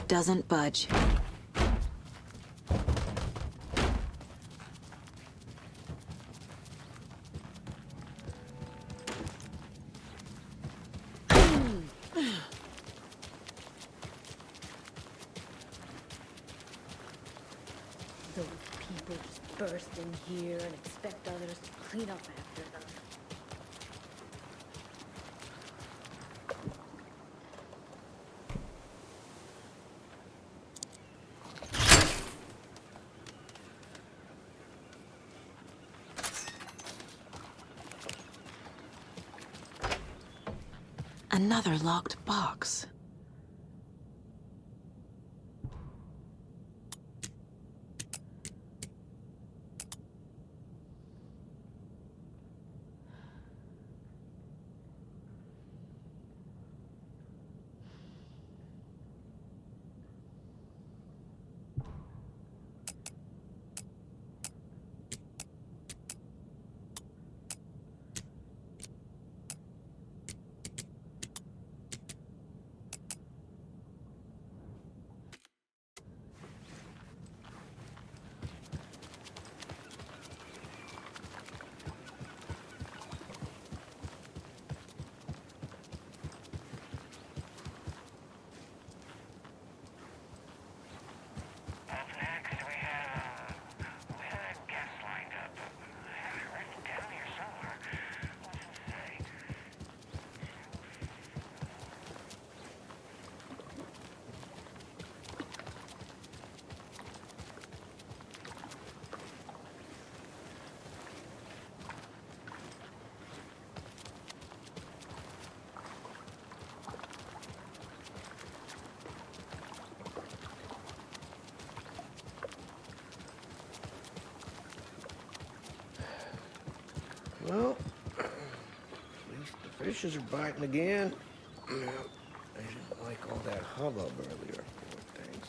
doesn't budge. Those people just burst in here and expect others to clean up after them. Another locked box. Well, at least the fishes are biting again. Yeah, I didn't like all that hubbub earlier. Poor things.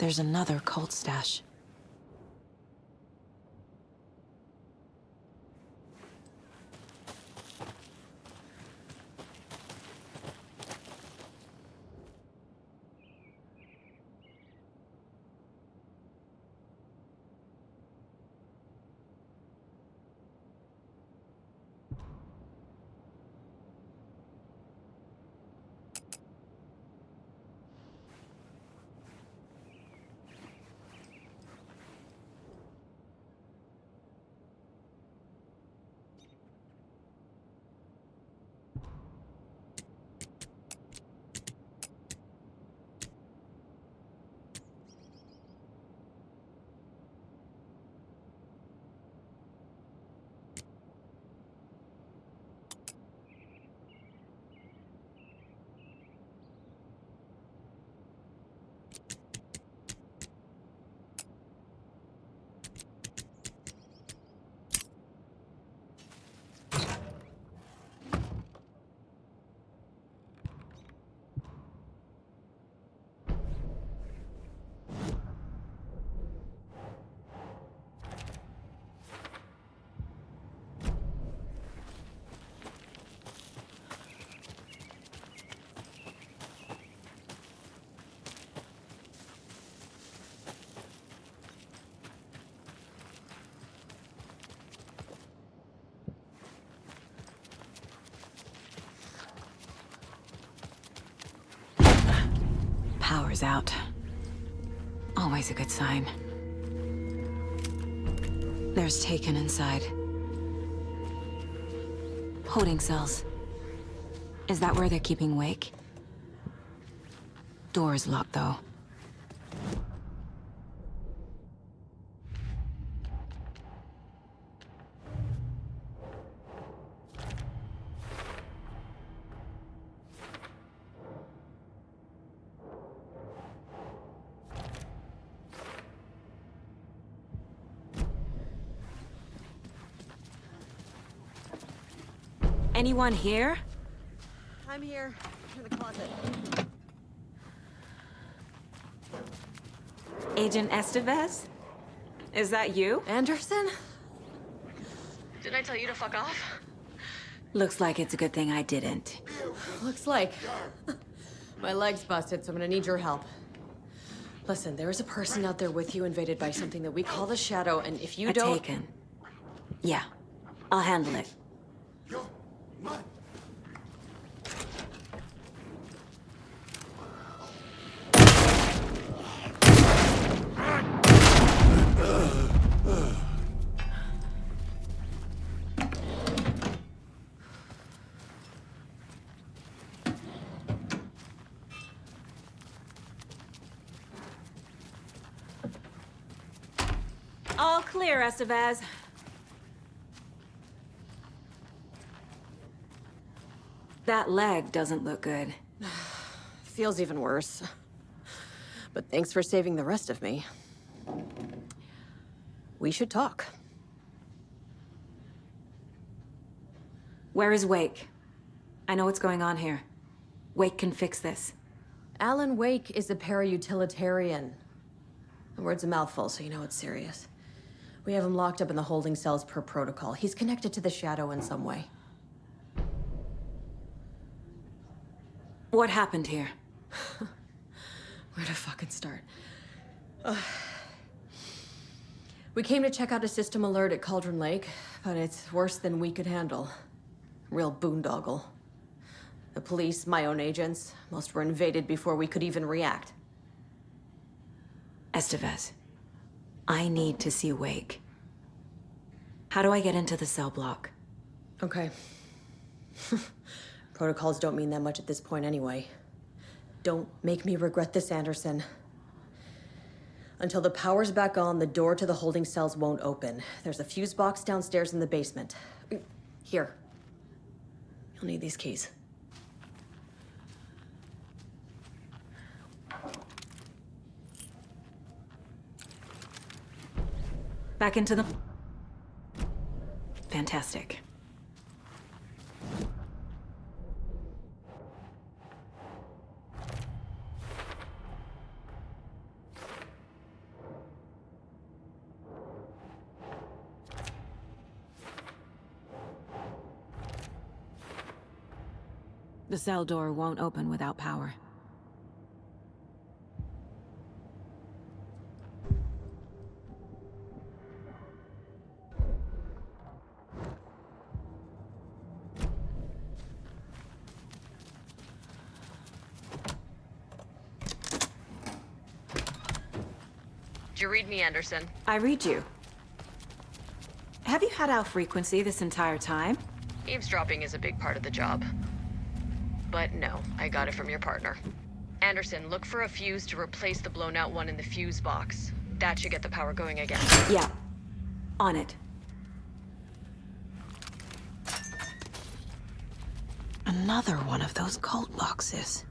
There's another cult stash. Power's out. Always a good sign. There's Taken inside. Holding cells. Is that where they're keeping Wake? Door's locked, though. Anyone here? I'm here, in the closet. Agent Estevez? Is that you? Anderson? Did I tell you to fuck off? Looks like it's a good thing I didn't. Looks like. My leg's busted, so I'm gonna need your help. Listen, there is a person out there with you invaded by something that we call the Shadow, and if you don't... Taken. Yeah, I'll handle it. All clear, Estevez. That leg doesn't look good. Feels even worse. But thanks for saving the rest of me. We should talk. Where is Wake? I know what's going on here. Wake can fix this. Alan Wake is a para-utilitarian. The word's a mouthful, so you know it's serious. We have him locked up in the holding cells per protocol. He's connected to the Shadow in some way. What happened here? Where to fucking start? We came to check out a system alert at Cauldron Lake, but it's worse than we could handle. Real boondoggle. The police, my own agents, most were invaded before we could even react. Estevez, I need to see Wake. How do I get into the cell block? Okay. Protocols don't mean that much at this point anyway. Don't make me regret this, Anderson. Until the power's back on, the door to the holding cells won't open. There's a fuse box downstairs in the basement. Here. You'll need these keys. Back into the... Fantastic. The cell door won't open without power. Did you read me, Anderson? I read you. Have you had our frequency this entire time? Eavesdropping is a big part of the job. But no, I got it from your partner. Anderson, look for a fuse to replace the blown out one in the fuse box. That should get the power going again. Yeah. On it. Another one of those cult boxes.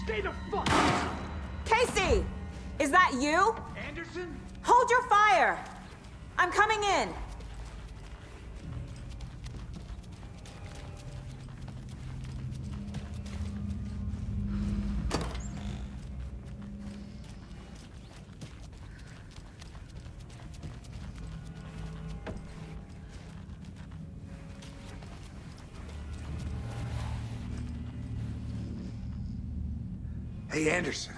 Stay the fuck! Casey! Is that you? Anderson? Hold your fire! I'm coming in! Hey, Anderson.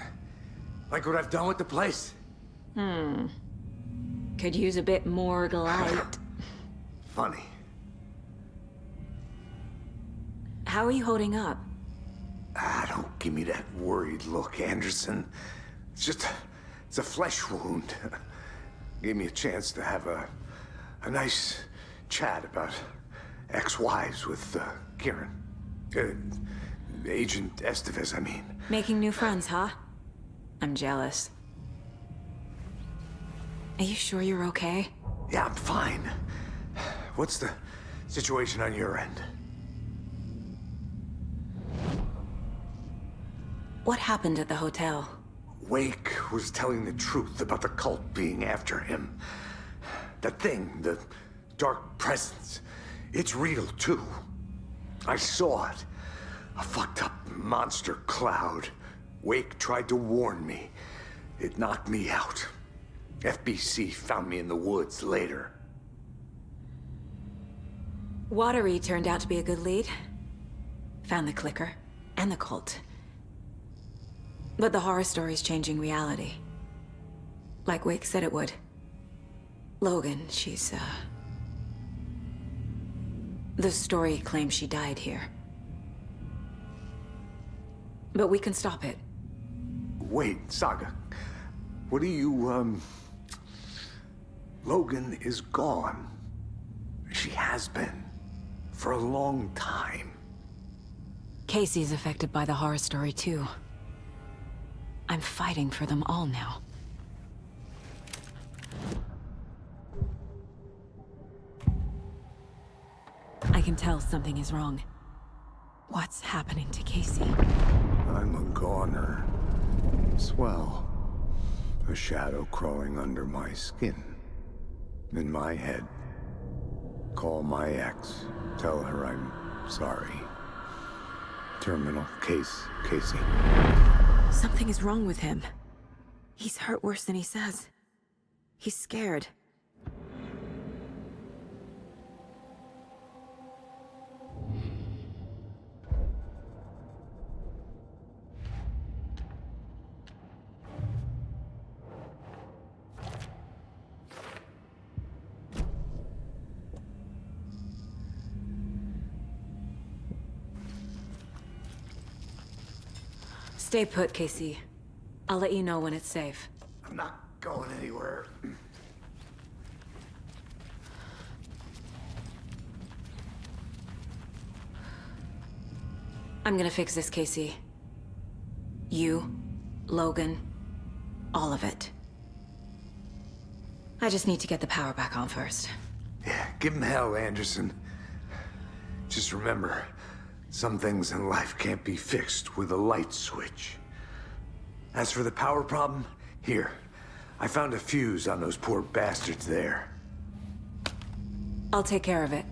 Like what I've done with the place? Could use a bit more light. Funny. How are you holding up? Don't give me that worried look, Anderson. It's just It's a flesh wound. Gave me a chance to have a nice chat about ex-wives with Kieran. Agent Estevez, I mean. Making new friends, huh? I'm jealous. Are you sure you're okay? Yeah, I'm fine. What's the situation on your end? What happened at the hotel? Wake was telling the truth about the cult being after him. That thing, the dark presence, it's real too. I saw it. A fucked up monster cloud. Wake tried to warn me. It knocked me out. FBC found me in the woods later. Watery turned out to be a good lead. Found the clicker and the cult. But the horror story's changing reality. Like Wake said it would. Logan, she's, the story claims she died here. But we can stop it. Wait, Saga. What do you, Logan is gone. She has been. For a long time. Casey's affected by the horror story, too. I'm fighting for them all now. I can tell something is wrong. What's happening to Casey? I'm a goner. Swell. A shadow crawling under my skin. In my head. Call my ex. Tell her I'm sorry. Terminal case, Casey. Something is wrong with him. He's hurt worse than he says. He's scared. Stay put, Casey. I'll let you know when it's safe. I'm not going anywhere. I'm gonna fix this, Casey. You, Logan, all of it. I just need to get the power back on first. Yeah, give him hell, Anderson. Just remember, some things in life can't be fixed with a light switch. As for the power problem, here. I found a fuse on those poor bastards there. I'll take care of it.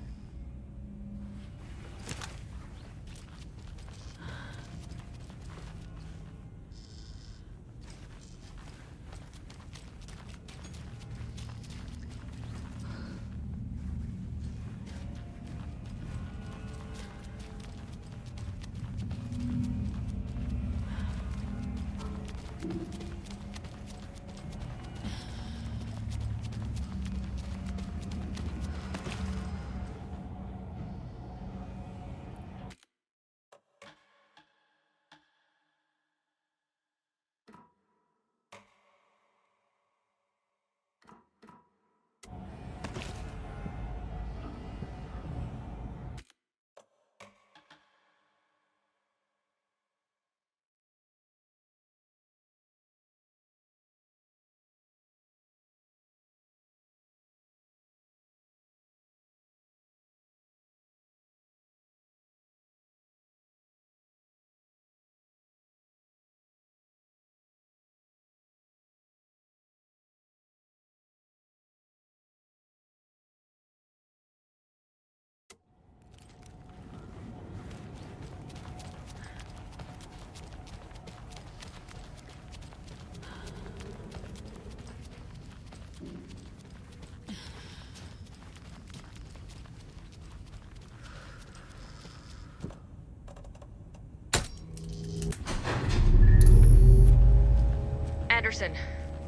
Anderson,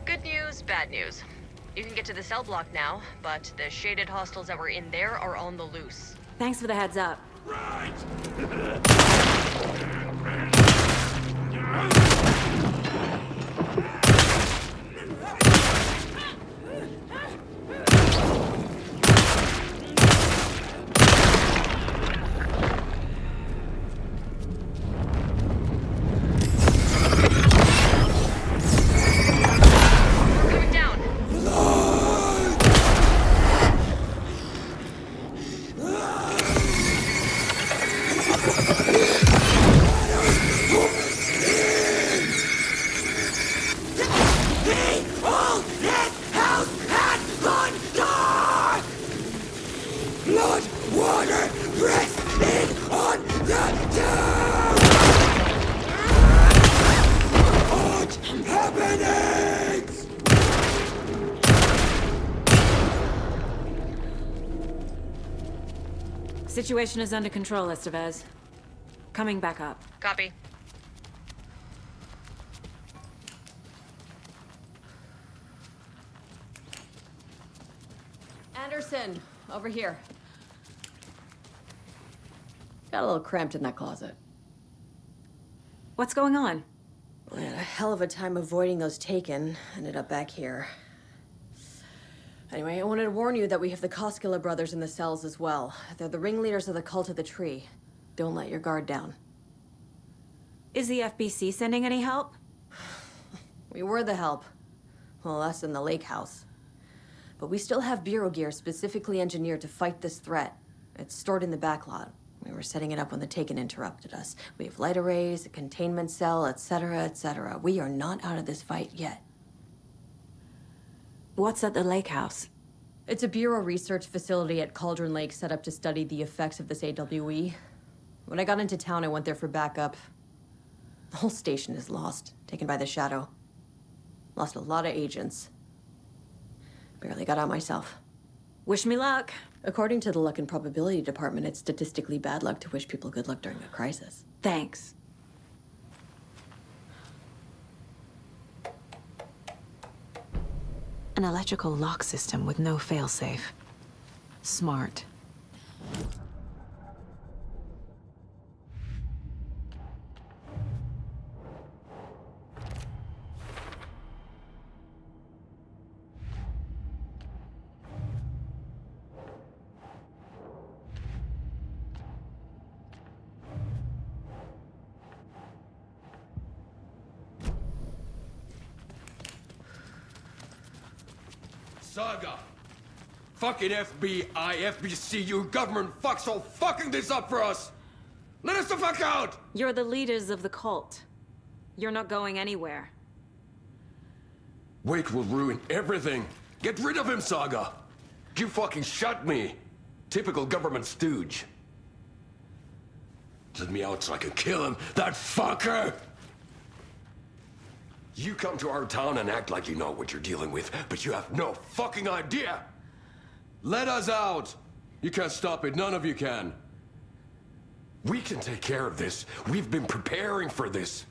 good news, bad news. You can get to the cell block now, but the shaded hostiles that were in there are on the loose. Thanks for the heads up. Situation is under control, Estevez. Coming back up. Copy. Anderson, over here. Got a little cramped in that closet. What's going on? We had a hell of a time avoiding those taken. Ended up back here. Anyway, I wanted to warn you that we have the Koskela brothers in the cells as well. They're the ringleaders of the cult of the tree. Don't let your guard down. Is the FBC sending any help? We were the help. Well, us in the lake house. But we still have bureau gear specifically engineered to fight this threat. It's stored in the backlot. We were setting it up when the Taken interrupted us. We have light arrays, a containment cell, etc., etc. We are not out of this fight yet. What's at the lake house? It's a bureau research facility at Cauldron Lake set up to study the effects of this AWE. When I got into town, I went there for backup. The whole station is lost, taken by the Shadow. Lost a lot of agents. Barely got out myself. Wish me luck. According to the Luck and Probability Department, it's statistically bad luck to wish people good luck during a crisis. Thanks. An electrical lock system with no failsafe. Smart. Saga! Fucking FBI, FBC, you government fucks all fucking this up for us! Let us the fuck out! You're the leaders of the cult. You're not going anywhere. Wake will ruin everything. Get rid of him, Saga! You fucking shot me! Typical government stooge. Let me out so I can kill him, that fucker! You come to our town and act like you know what you're dealing with, but you have no fucking idea! Let us out! You can't stop it, none of you can. We can take care of this. We've been preparing for this.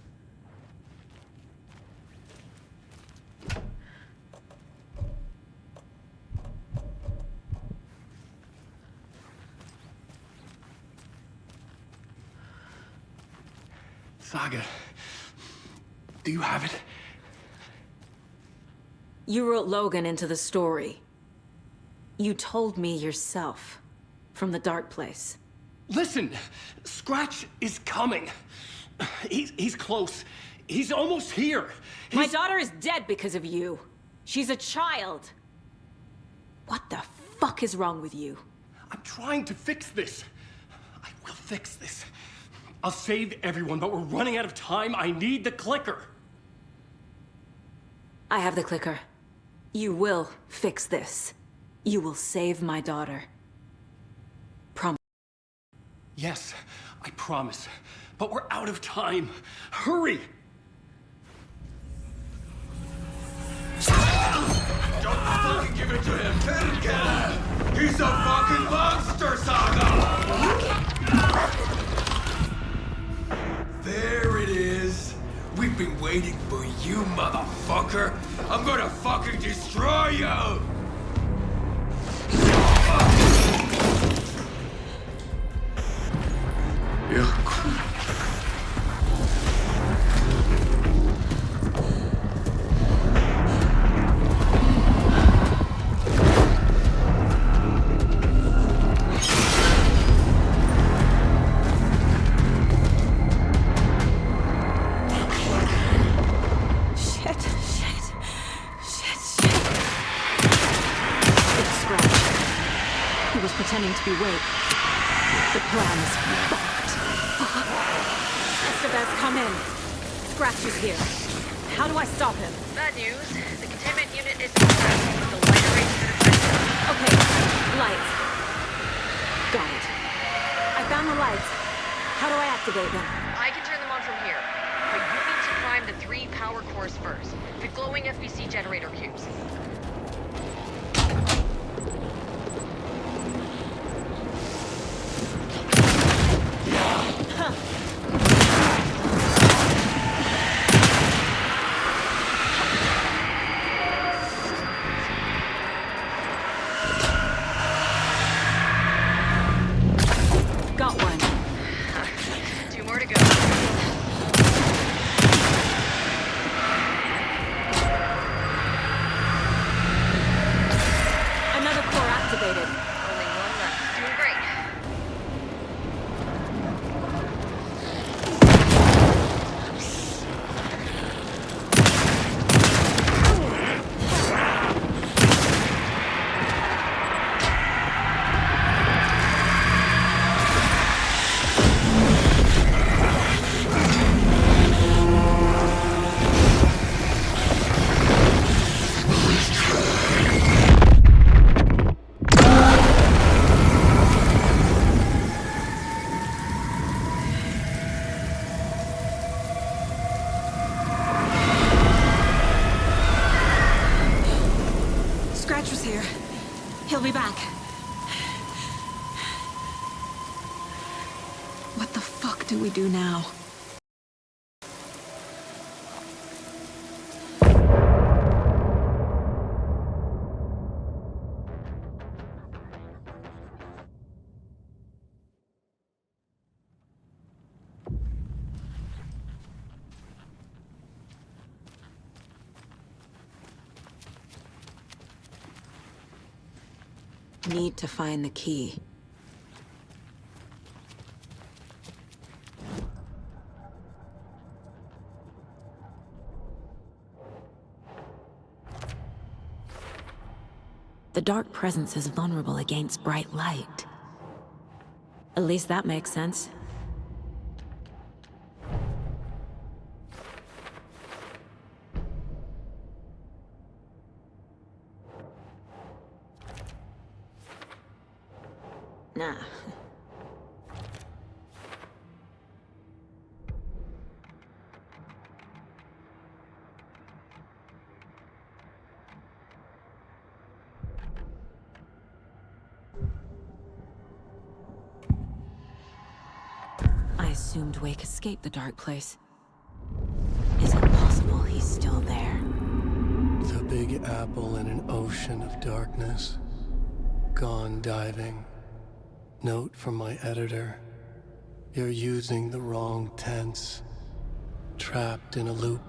Saga, do you have it? You wrote Logan into the story. You told me yourself. From the dark place. Listen, Scratch is coming. He's close. He's almost here. My daughter is dead because of you. She's a child. What the fuck is wrong with you? I'm trying to fix this. I will fix this. I'll save everyone, but we're running out of time. I need the clicker. I have the clicker. You will fix this. You will save my daughter. Promise. Yes, I promise. But we're out of time. Hurry! Don't fucking give it to him! He's a fucking monster, Saga! There it is. We've been waiting for you, motherfucker. I'm gonna fucking destroy you! Pretending to be Wake. The plan is fucked. Estevez, come in. Scratch is here. How do I stop him? Bad news. The containment unit is suppressed, but the light arrays should affect Okay, lights. Got it. I found the lights. How do I activate them? I can turn them on from here. But you need to prime the 3 power cores first. The glowing FBC generator cubes. be back. What the fuck do we do now? Need to find the key. The dark presence is vulnerable against bright light. At least that makes sense. Nah. I assumed Wake escaped the dark place. Is it possible he's still there? The Big Apple in an ocean of darkness. Gone diving. Note from my editor. You're using the wrong tense. Trapped in a loop.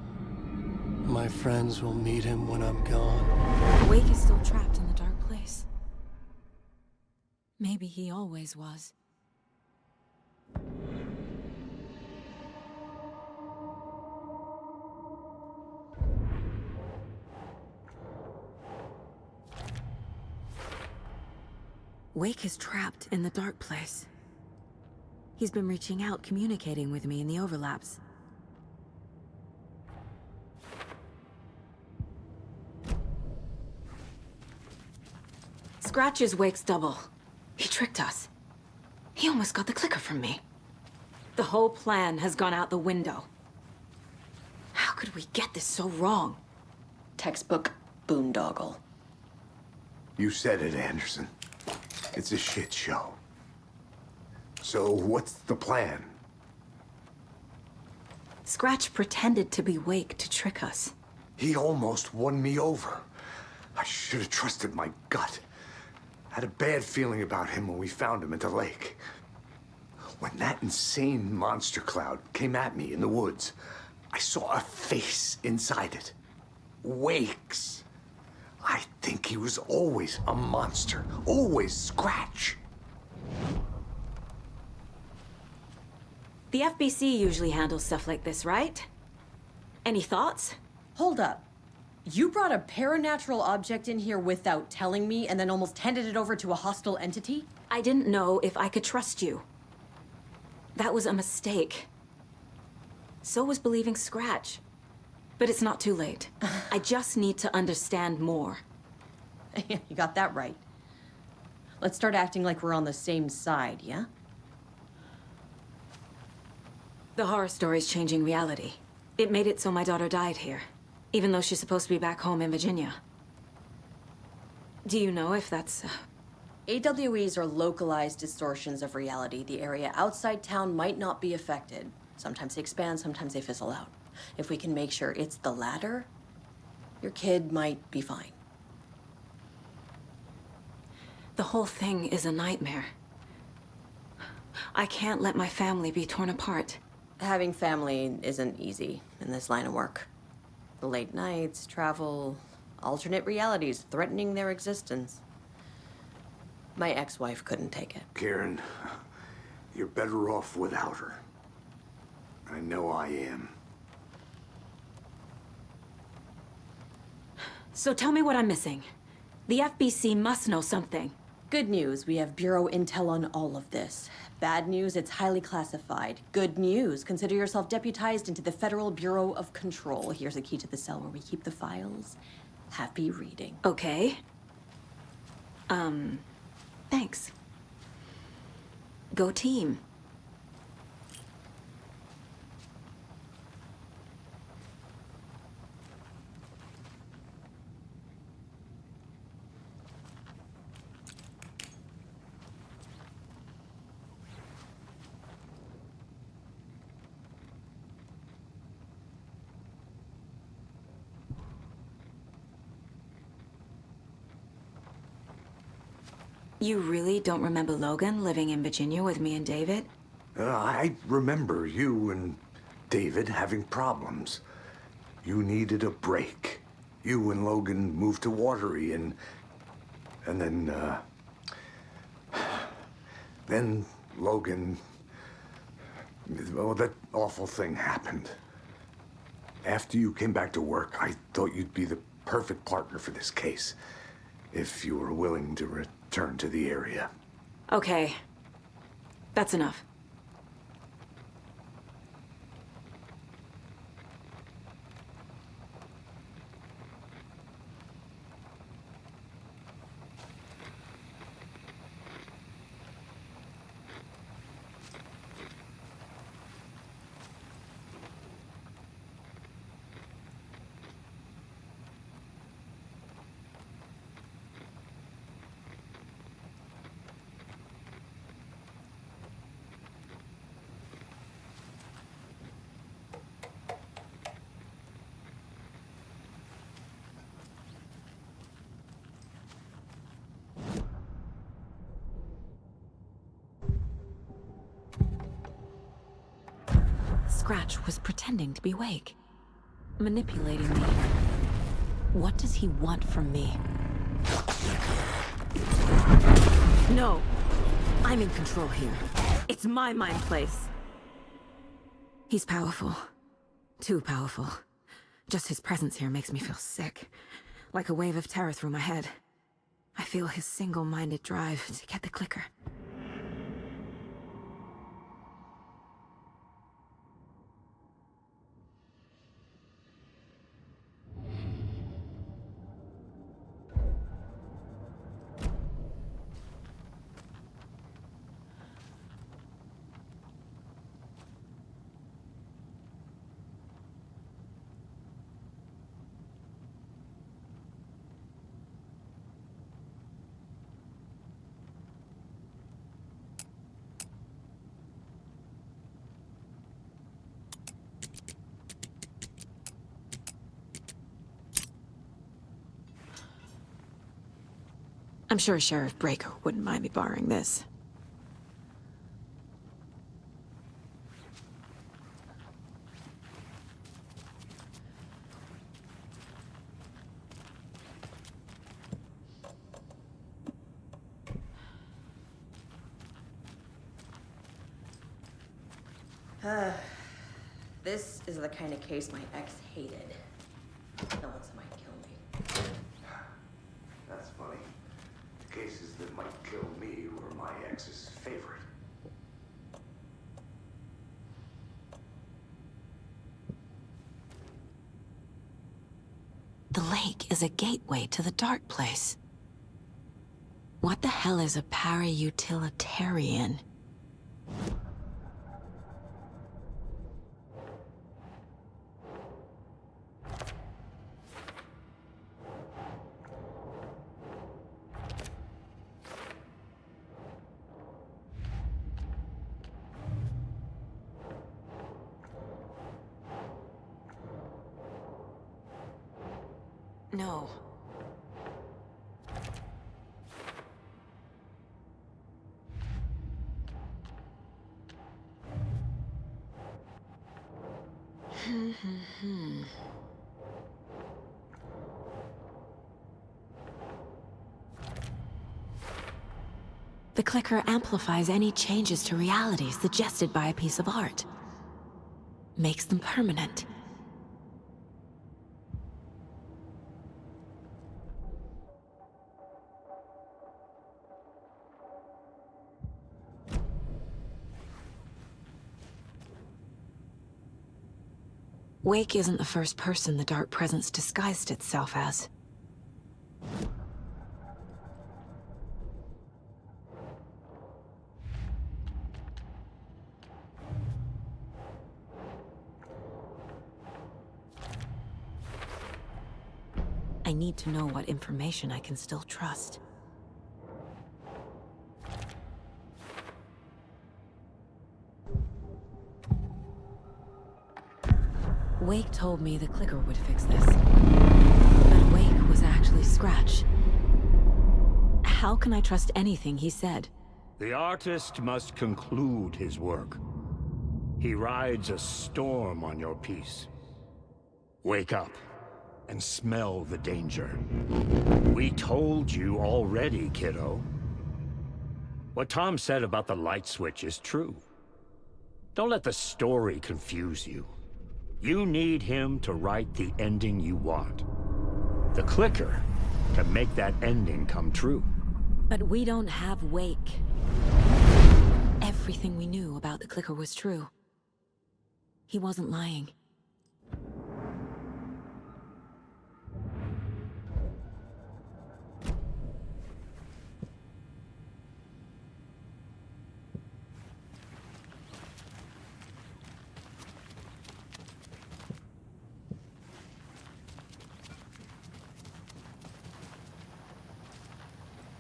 My friends will meet him when I'm gone. Wake is still trapped in the dark place. Maybe he always was. Wake is trapped in the dark place. He's been reaching out, communicating with me in the overlaps. Scratch is Wake's double. He tricked us. He almost got the clicker from me. The whole plan has gone out the window. How could we get this so wrong? Textbook boondoggle. You said it, Anderson. It's a shit show. So what's the plan? Scratch pretended to be Wake to trick us. He almost won me over. I should have trusted my gut. Had a bad feeling about him when we found him at the lake. When that insane monster cloud came at me in the woods, I saw a face inside it. Wake's. I think he was always a monster. Always Scratch. The FBC usually handles stuff like this, right? Any thoughts? Hold up. You brought a paranatural object in here without telling me and then almost handed it over to a hostile entity? I didn't know if I could trust you. That was a mistake. So was believing Scratch. But it's not too late. I just need to understand more. You got that right. Let's start acting like we're on the same side, yeah? The horror story's changing reality. It made it so my daughter died here, even though she's supposed to be back home in Virginia. Do you know if that's... AWEs are localized distortions of reality. The area outside town might not be affected. Sometimes they expand, sometimes they fizzle out. If we can make sure it's the latter, your kid might be fine. The whole thing is a nightmare. I can't let my family be torn apart. Having family isn't easy in this line of work. The late nights, travel, alternate realities threatening their existence. My ex-wife couldn't take it. Karen, you're better off without her. I know I am. So tell me what I'm missing. The FBC must know something. Good news, we have Bureau intel on all of this. Bad news, it's highly classified. Good news, consider yourself deputized into the Federal Bureau of Control. Here's a key to the cell where we keep the files. Happy reading. Okay. Thanks. Go team. You really don't remember Logan living in Virginia with me and David? I remember you and David having problems. You needed a break. You and Logan moved to Watery and then Logan, well, that awful thing happened. After you came back to work, I thought you'd be the perfect partner for this case, if you were willing to return to the area. Okay. That's enough. Scratch was pretending to be Wake, manipulating me. What does he want from me? No! I'm in control here. It's my mind place. He's powerful. Too powerful. Just his presence here makes me feel sick. Like a wave of terror through my head. I feel his single-minded drive to get the clicker. I'm sure Sheriff Breaker wouldn't mind me borrowing this. This is the kind of case my ex hated. No one's might kill me. That's funny. The cases that might kill me were my ex's favorite. The lake is a gateway to the dark place. What the hell is a para-utilitarian? No. The clicker amplifies any changes to reality suggested by a piece of art. Makes them permanent. Wake isn't the first person the Dark Presence disguised itself as. I need to know what information I can still trust. Wake told me the clicker would fix this. But Wake was actually Scratch. How can I trust anything he said? The artist must conclude his work. He rides a storm on your piece. Wake up and smell the danger. We told you already, kiddo. What Tom said about the light switch is true. Don't let the story confuse you. You need him to write the ending you want. The clicker can make that ending come true. But we don't have Wake. Everything we knew about the clicker was true. He wasn't lying.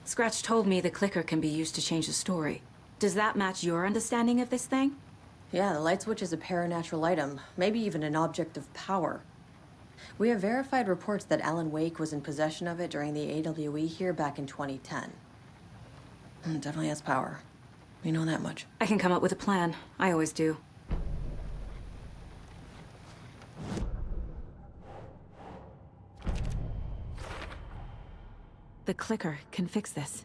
Scratch told me the clicker can be used to change the story. Does that match your understanding of this thing? Yeah, the light switch is a paranatural item, maybe even an object of power. We have verified reports that Alan Wake was in possession of it during the AWE here back in 2010. It definitely has power. We know that much. I can come up with a plan. I always do. The clicker can fix this,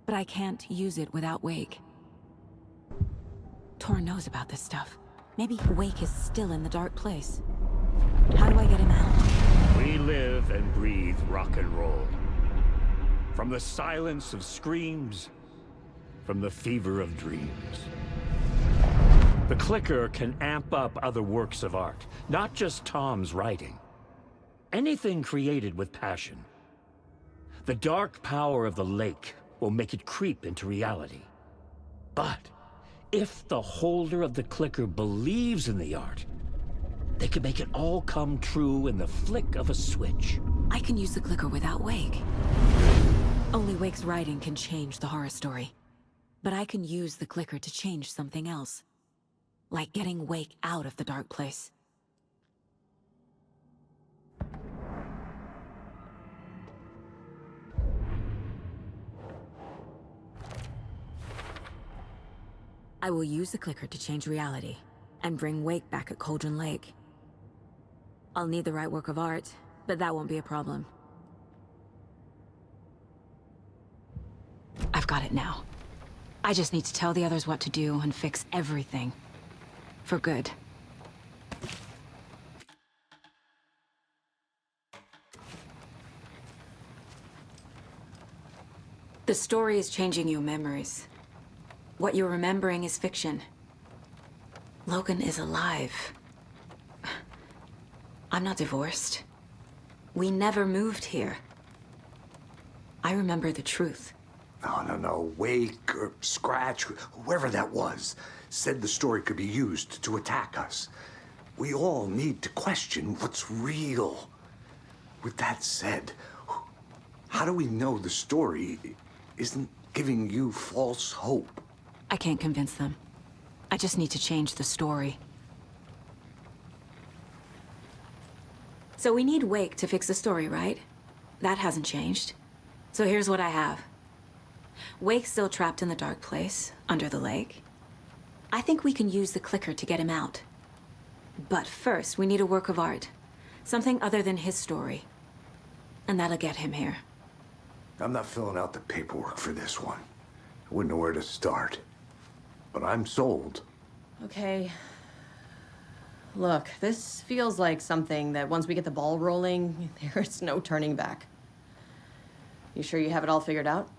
but I can't use it without Wake. Tor knows about this stuff. Maybe Wake is still in the dark place. How do I get him out? We live and breathe rock and roll. From the silence of screams, from the fever of dreams. The clicker can amp up other works of art, not just Tom's writing. Anything created with passion. The dark power of the lake will make it creep into reality. But if the holder of the clicker believes in the art, they can make it all come true in the flick of a switch. I can use the clicker without Wake. Only Wake's writing can change the horror story. But I can use the clicker to change something else. Like getting Wake out of the dark place. I will use the clicker to change reality, and bring Wake back at Cauldron Lake. I'll need the right work of art, but that won't be a problem. I've got it now. I just need to tell the others what to do and fix everything. For good. The story is changing your memories. What you're remembering is fiction. Logan is alive. I'm not divorced. We never moved here. I remember the truth. No. Wake or Scratch, whoever that was, said the story could be used to attack us. We all need to question what's real. With that said, how do we know the story isn't giving you false hope? I can't convince them. I just need to change the story. So we need Wake to fix the story, right? That hasn't changed. So here's what I have. Wake's still trapped in the dark place, under the lake. I think we can use the clicker to get him out. But first, we need a work of art. Something other than his story. And that'll get him here. I'm not filling out the paperwork for this one. I wouldn't know where to start. But I'm sold. Okay. Look, this feels like something that once we get the ball rolling, there's no turning back. You sure you have it all figured out?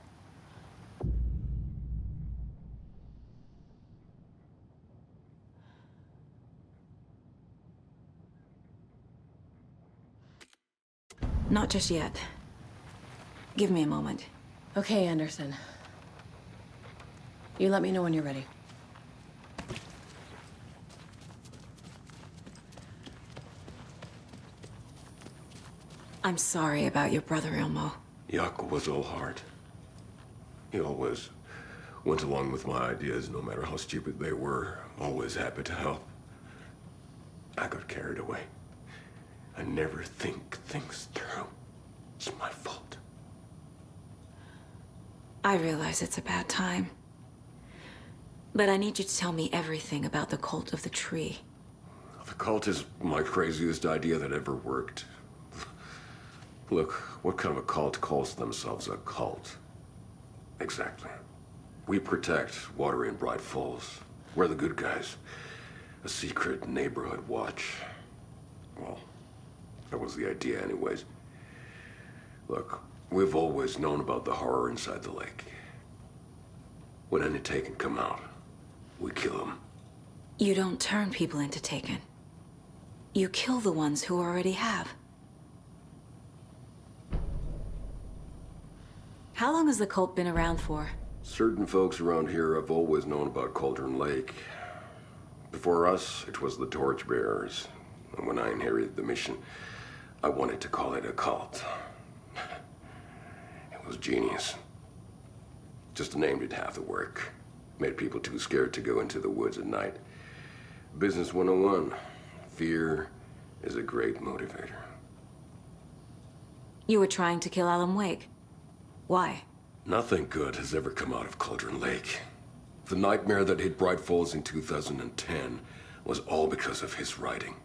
Not just yet. Give me a moment. Okay, Anderson. You let me know when you're ready. I'm sorry about your brother, Elmo. Jakob was all heart. He always went along with my ideas, no matter how stupid they were. Always happy to help. I got carried away. I never think things through. It's my fault. I realize it's a bad time. But I need you to tell me everything about the cult of the tree. The cult is my craziest idea that ever worked. Look, what kind of a cult calls themselves a cult? Exactly. We protect Water in Bright Falls. We're the good guys. A secret neighborhood watch. Well, that was the idea anyways. Look, we've always known about the horror inside the lake. When any Taken come out, we kill them. You don't turn people into Taken. You kill the ones who already have. How long has the cult been around for? Certain folks around here have always known about Cauldron Lake. Before us, it was the Torchbearers. And when I inherited the mission, I wanted to call it a cult. It was genius. Just a name did half the work. Made people too scared to go into the woods at night. Business 101. Fear is a great motivator. You were trying to kill Alan Wake. Why? Nothing good has ever come out of Cauldron Lake. The nightmare that hit Bright Falls in 2010 was all because of his writing.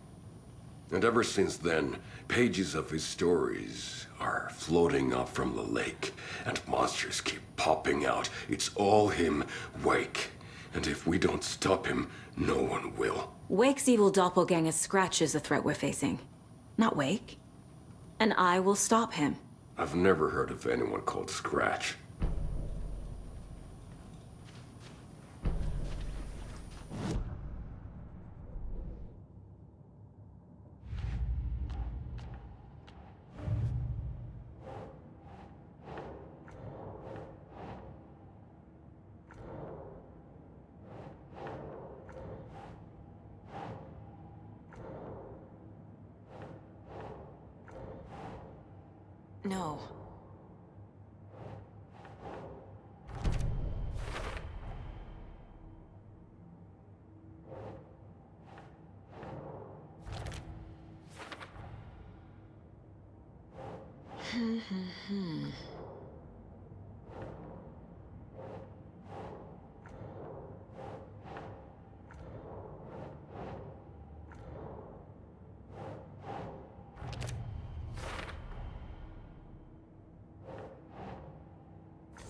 And ever since then, pages of his stories are floating up from the lake, and monsters keep popping out. It's all him, Wake. And if we don't stop him, no one will. Wake's evil doppelganger Scratch is the threat we're facing, not Wake. And I will stop him. I've never heard of anyone called Scratch. No.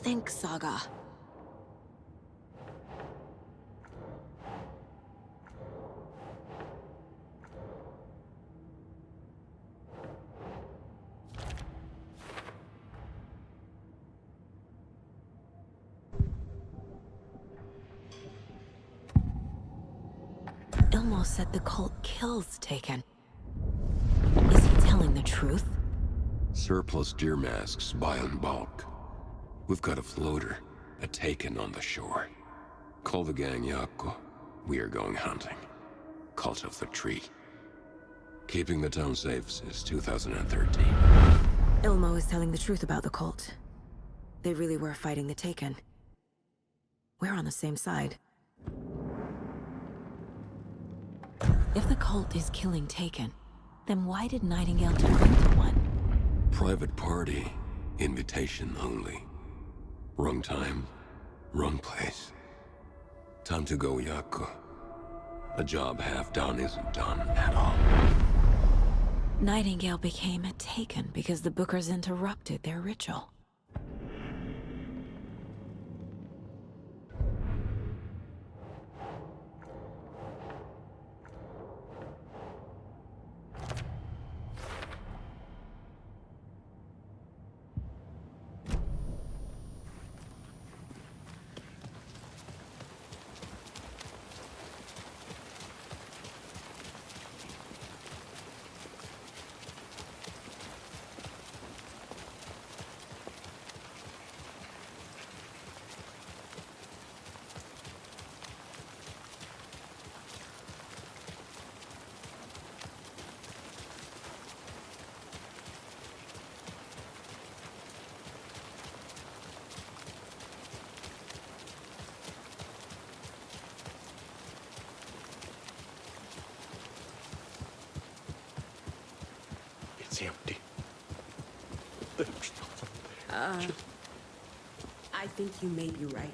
Think, Saga. Ilmo said the cult kills Taken. Is he telling the truth? Surplus deer masks buy in bulk. We've got a floater, a Taken on the shore. Call the gang Yako. We are going hunting. Cult of the Tree. Keeping the town safe since 2013. Ilmo is telling the truth about the cult. They really were fighting the Taken. We're on the same side. If the cult is killing Taken, then why did Nightingale turn into one? Private party. Invitation only. Wrong time, wrong place. Time to go, Yako. A job half done isn't done at all. Nightingale became a Taken because the Bookers interrupted their ritual. It's empty. There's nothing there. I think you may be right.